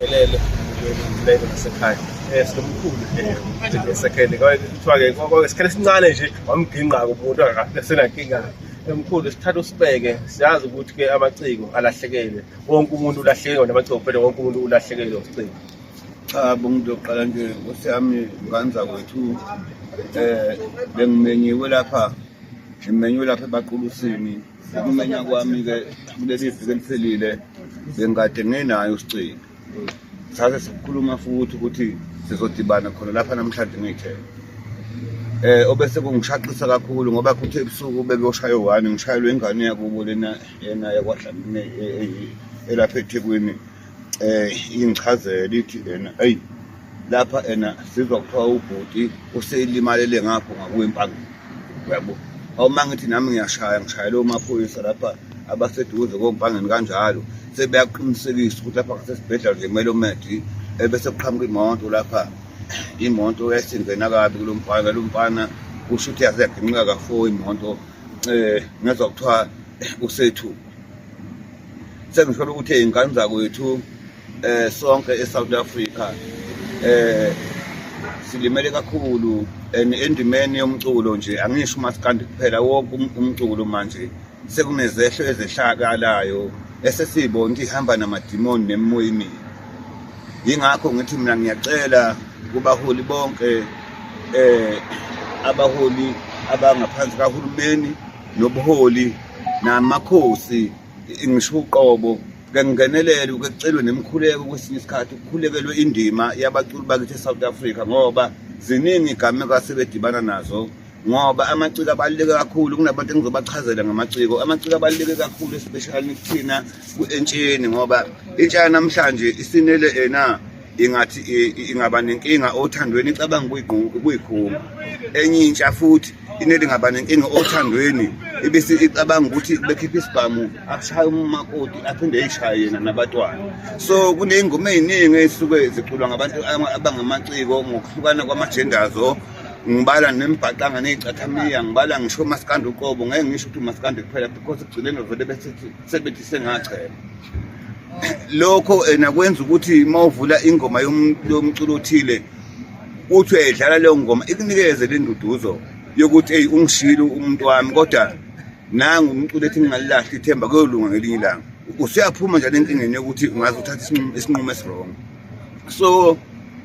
Elele umlelo nasekhaya sinomkhulu esekhele kuthiwa-ke isikhathi esincane nje wamginqa-ke umuntu akasenankinga emkhulu sithatha usibeke siyazi ukuthi-ke amaciko alahlekele wonke umuntu ulahlekelwe namaciko phela wonke umuntu ulahlekelwe usiciko. Cha umuntu yokuqala nje Nkosi yami nganza kwethu bengimenyiwe lapha ebaqulusini ukumenya kwami-ke kuleli viki eliphelile bengikade nginayo usiciko. Sase sikhuluma futhi ukuthi sizodibana khona lapha namhlanje ngiyithele. Obese kungishaqisa kakhulu ngoba kuthe ebusuku bebeyoshaya u-1 ngishayelwe ingane yakubo lena yena yakwaDlamini elapha eThekwini ingichazela ithi eyi lapha sizwa kuthiwa ubhuti uselimalele ngapho ngakwempangeni uyabo. Awuma ngithi nami ngishayela omaphoyisa lapha abaseduze kompangeni kanjalo sebeyaqinisekisa ukuthi lapha ngasesibhedlela nje kumele umedi bese kuqhamuka imoto lapha imoto yasingena kabi lo mfana kusho ukuthi yaseginqika ka4 imoto ngezwa kuthiwa usethu sengisho ukuthi ingane zakwethu sonke eSouth Africa silimele kakhulu endimeni yomculo nje angisho umaskandi kuphela wonke umculo manje sekunezehlo ezehlakalayo esesibona ukuthi ihamba namadimoni nemimoyini. Yingakho ngithi mina ngiyacela kubaholi bonke abaholi abangaphansi kahulumeni nobuholi namakhosi ngisho uqobo ngengenelele ukucelwe nemkhuleko kwesinye isikhathi ukukhulekelwe indima yabaculi bakithi eSouth Africa ngoba ziningi igama kasebedibana nazo ngoba amaciko abaluleke kakhulu kunabantu engizobachazela ngamaciko. Amaciko abaluleke kakhulu especially kuthina entsheni ngoba intsha namhlanje isinele ingathi ingaba nenkinga othandweni icabanga kuyikhuma. Enye intsha futhi inele ingaba nenkinga othandweni ibese icabanga ukuthi bekhipha isibhamu akushaya umakoti aphinde eyishaye yena nabatwana. So kuney'ngoma ey'ningi ezisuke ziculwa ngabantu abangamaciko ngokuhlukana kwama-genders. Ngibala nembhaqanga ney'cathamiya ngibala ngisho umaskandi uqobo ngeke ngisho ukuthi umaskandi kuphela because ekugcineni vele sebethi sengachela. Lokho kwenza ukuthi mawuvula ingoma yomculo othile uthi uyayidlala leyo ngoma ikunikeze le nduduzo yokuthi ungishilo umuntu wami kodwa nangu umculo ethi ngingalilahli ithemba kuyolunga ngelinye ilanga. Usuyaphuma njalo enkingeni yokuthi ungaze uthathe isinqumo esirong. So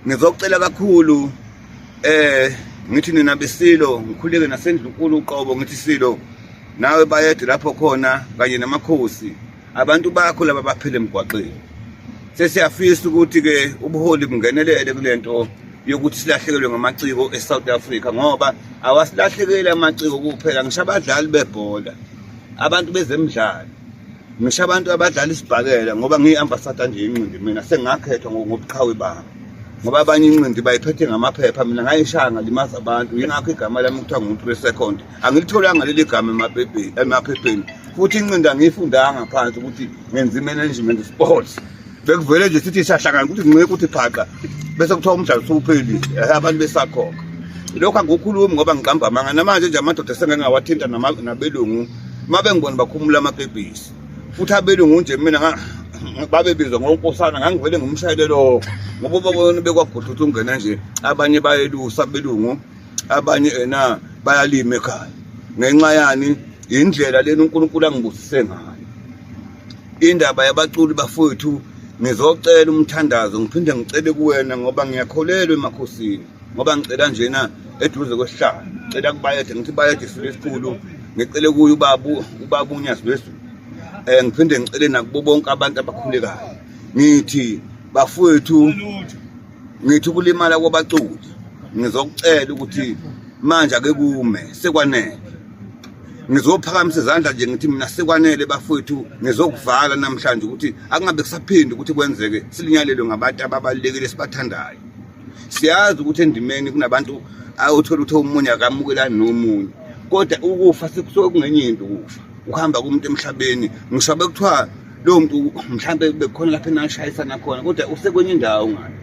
ngizocela kakhulu ngithi nina besilo ngikhuleke nasendlunkulu uqobo ngithi Silo nawe bayede lapho khona kanye namakhosi abantu bakho laba baphele emgwaqeni. Sesiyafisa ukuthi-ke ubuholi bungenelele kulento yokuthi silahlekelwe ngamaciko eSouth Africa ngoba awasilahlekeli amaciko kuphela ngisho abadlali bebhola abantu bezemidlalo ngisho abantu abadlala isibhakela ngoba ngiyi-ambassador nje inqindi mina sengakhethwa ngobuqhawe bami ngoba abanye inqindi bayiphethe ngamaphepha mina ngayishaya ngalimaza abantu. Yingakho igama lami kuthiwa ngumuntu second angilitholanga leli gama emaphepheni futhi inqindi angiyifundanga phansi ukuthi ngenza i-management sports. Bekuvele nje sithi siyahlangana ukuthi ngincike ukuthi phaqa bese kuthiwa umdlalo usuphelile abantu besakhokha. Lokho angikukhulumi ngoba ngiqamba amanga namanje nje amadoda sengingawathinta nabelungu mabengibona bakhumula amapepisi futhi abelungu nje mina babebizwa ngonkosana ngangivele ngumshayelelo ngoba babona bekwagudlutha ungena nje abanye bayelusa belungu abanye bayalima ekhaya ngenxa yani indlela lena uNkulunkulu angibusise ngayo. Indaba yabaculi bafowethu ngizocela umthandazo ngiphinde ngicele kuwena ngoba ngiyakholelwa emakhosini ngoba ngicela njena eduze kwesihlalo ngicela kubayede ngithi bayede isilo esikhulu ngicele kuye ubaba uNyazi wezulu ngiphinde ngicele nakubo bonke abantu abakhulekayo ngithi bafowethu ngithi ukulimala kwabaculi ngizokucela ukuthi manje ake kume sekwanele. Ngizophakamisa izandla nje ngithi mina sekwanele bafowethu ngizokuvala namhlanje ukuthi akungabe kusaphinde ukuthi kwenzeke silinyalelwe ngabantu ababalulekile sibathandayo. Siyazi ukuthi endimeni kunabantu awuthola ukuthi omunye akamukelani nomunye kodwa ukufa sekusuke kungenye into ukufa ukuhamba kumuntu emhlabeni ngisho bekuthiwa lowo muntu mhlambe bekhona lapha enashayisana khona kodwa usekwenye indawo ngani.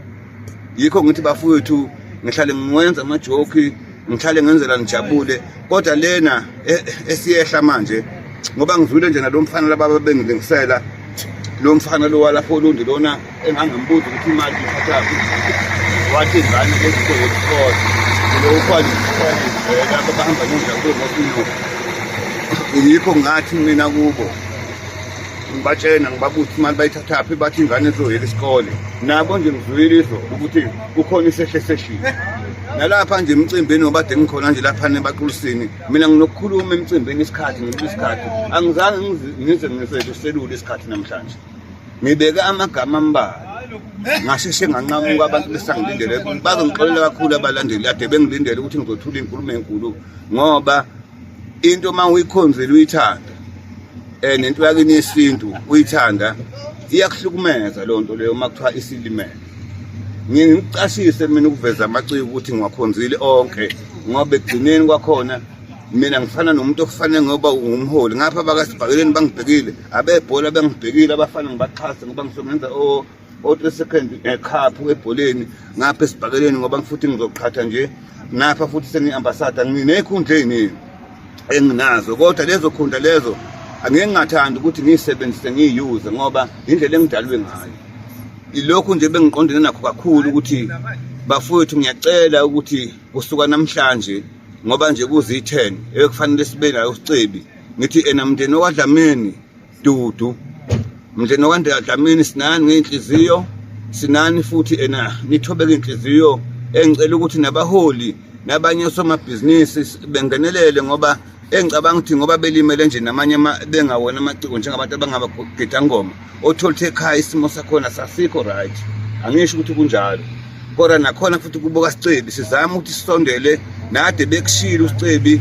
Yikho ngithi bafowethu ngihlale ngiwenza amajoke ngihlale ngenzela nijabule kodwa lena esiyehla manje ngoba ngizwile nje nalomfana laba bengilengisela lo mfana lo walapho uLundi lona engangembuza ukuthi imali ithathaphi wathi ingane lesikole yesikole lo ukhwali lapho bahamba ngendlela ngosino yikho ngathi mina kubo ngibatshena ngibabuthi imali bayithathaphi bathi ingane izoyeka isikole nabo nje ngizwile ukuthi kukhona isehle seshini nalapha nje emcimbini obade ngikhona nje lapha nebaqulisini mina nginokukhuluma emcimbini isikhathi angizange ngize ngiselule isikhathi namhlanje ngibeka amagama ambalwa ngasheshe nganqamuka abantu besangilindele bazongixolela kakhulu abalandeli ade bengilindele ukuthi ngizothula inkulumo enkulu ngoba into mawuyikhonzela uyithanda nento yakini yesintu uyithanda iyakuhlukumeza lonto leyo makuthiwa isilimela ngicashise mina ukuveza amaciko ukuthi ngiwakhonzile onke ngoba egcineni kwakhona mina ngifana nomuntu okufanele ngoba ngumholi ngapha bakasibhakeleni bangibhekile abebhola bangibhekile abafana ngibaxhasa ngoba ngisongenza o3 second cup ebholeni ngapha esibhakeleni ngoba futhi ngizoqhatha nje napha futhi sengiambassador nginekhundleni enginazo kodwa lezo khunda lezo angeke ngathanda ukuthi ngiyisebenzise ngiyuse ngoba indlela engidalwe ngayo ilokhu nje bengiqondene nakho kakhulu ukuthi bafowethu ngiyacela ukuthi kusuka namhlanje ngoba nje kuzi10 ekufanele sibe nayo sicebi ngithi mndeni wakwaDlamini dudu mndeni wakwaDlamini sinani ngenhliziyo sinani futhi nithobeke inhliziyo engicela ukuthi nabaholi nabanye osomabhizinisi bengenelele ngoba engicabanga ukuthi ngoba belimele nje namanye bengawona amaciko njengabantu abangabagida ngoma otholithe ekhaya isimo sakhona sasikho right angisho ukuthi kunjalo kodwa nakhona futhi kubuka sicebi sizama ukuthi sisondele nade bekushila usicebi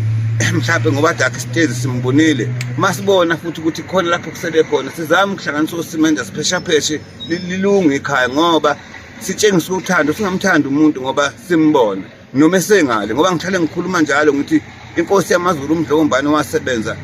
mhlawumbe ngoba dakhe sitezi simbonile masibona futhi ukuthi khona lapho kusele khona sizama ukuhlanganisa uSimenda siphesha lilunga ekhaya ngoba sitshengisa uthando singamthanda umuntu ngoba simbona noma esengale ngoba ngithale ngikhuluma njalo ngithi inkosi yamaZulu uMdlombane wasebenza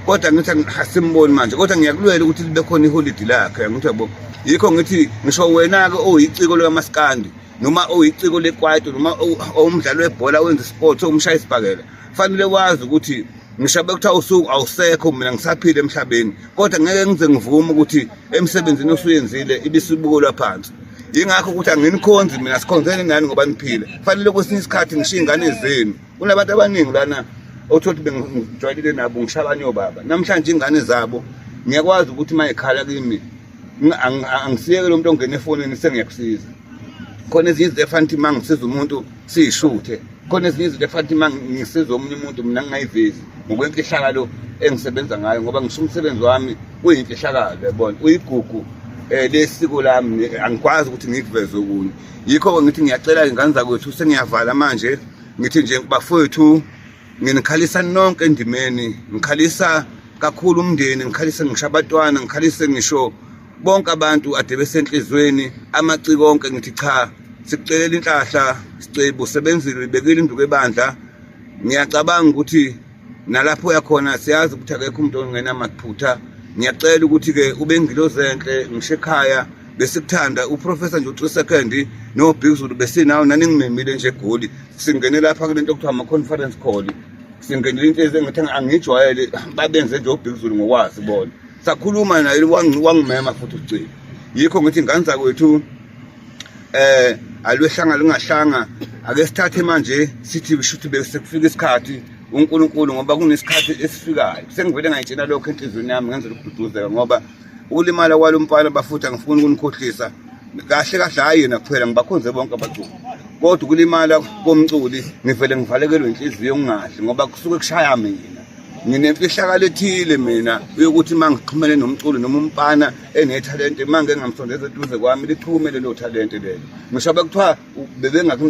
kodwa ngithi asimboni manje kodwa ngiyakulwela ukuthi libe khona iholiday lakhe ngithi yabo yikho ngithi ngisho wena ke oyiciko likaMaskandi noma oyiciko lekwaito noma umdlalo webhola wenza sport umshaya isibhakela fanele wazi ukuthi ngishabe kuthiwa usuku awusekho mina ngisaphila emhlabeni kodwa ngeke ngize ngivume ukuthi emsebenzini osuyenzile ibisibukelwa phansi yingakho ukuthi anginikhonzi mina sikhonzene nani ngoba niphile fanele kwesinye isikhathi ngishiya ingane zenu kunabantu abaningi lana othothi bengijwayelile nabo ngishabanye obaba namhlanje ingane zabo ngiyakwazi ukuthi mayikhala kimi angisiyeke lo muntu ongena efonini sengiyakusiza khona ezinye izinto efanele mangisiza umuntu siyishuthe khona ezinye izinto efanele mangisiza omunye umuntu mina ngingayivezi ngokwenhlehlakalo engisebenza ngayo ngoba ngisho umsebenzi wami uyinhlehlakalo yabona uyigugu lesiko lami angikwazi ukuthi ngikuveze okunye yikho ngithi ngiyacela ingane zakwethu sengiyavala manje ngithi nje bafowethu nginikhalisa nonke endimeni ngikhalisa kakhulu umndeni ngikhalisa ngisho abatwana ngikhalise ngisho bonke abantu ade besenhlizweni amaciko onke ngithi cha sikucelela inhlahla sicebo sebenzile ibekile induku ebandla ngiyacabanga ukuthi nalapho uyakhona siyazi ukuthi akekho umuntu ongena amaphutha ngiyacela ukuthi ke ube ngiloze enhle ngisho ekhaya besikuthanda uprofessor nje u3 second no Big Zulu besinawo nani ngimemile nje eGoli singene lapha kule nto okuthiwa ama conference call singenile into ezengathi angijwayele babenze nje uBig Zulu ngokwazi bona sakhuluma naye wangimema futhi ucile yikho ngithi ingane zakwethu alwehlanga lingahlanga ake sithathe manje sithi bishuthi besekufika isikhathi uNkulunkulu ngoba kunesikhathi esifikayo sengivele ngayitshela lokho enhlizweni yami ngenzela ukududuzeka ngoba ukulimala kwalomfana bafuthi angifuni ukunikhohlisa kahle kahle hayi yena kuphela ngibakhonze bonke abaculi kodwa ukulimala komculi ngivele ngivalekelwe inhliziyo ngingahle ngoba kusuke kushaya mina nginemfihlakalo ethile mina ukuthi mangixhumene nomculi noma umfana enethalente manje ngamsondeza eduze kwami lichumele lo talent lelo ngisho bekuthiwa bebengaku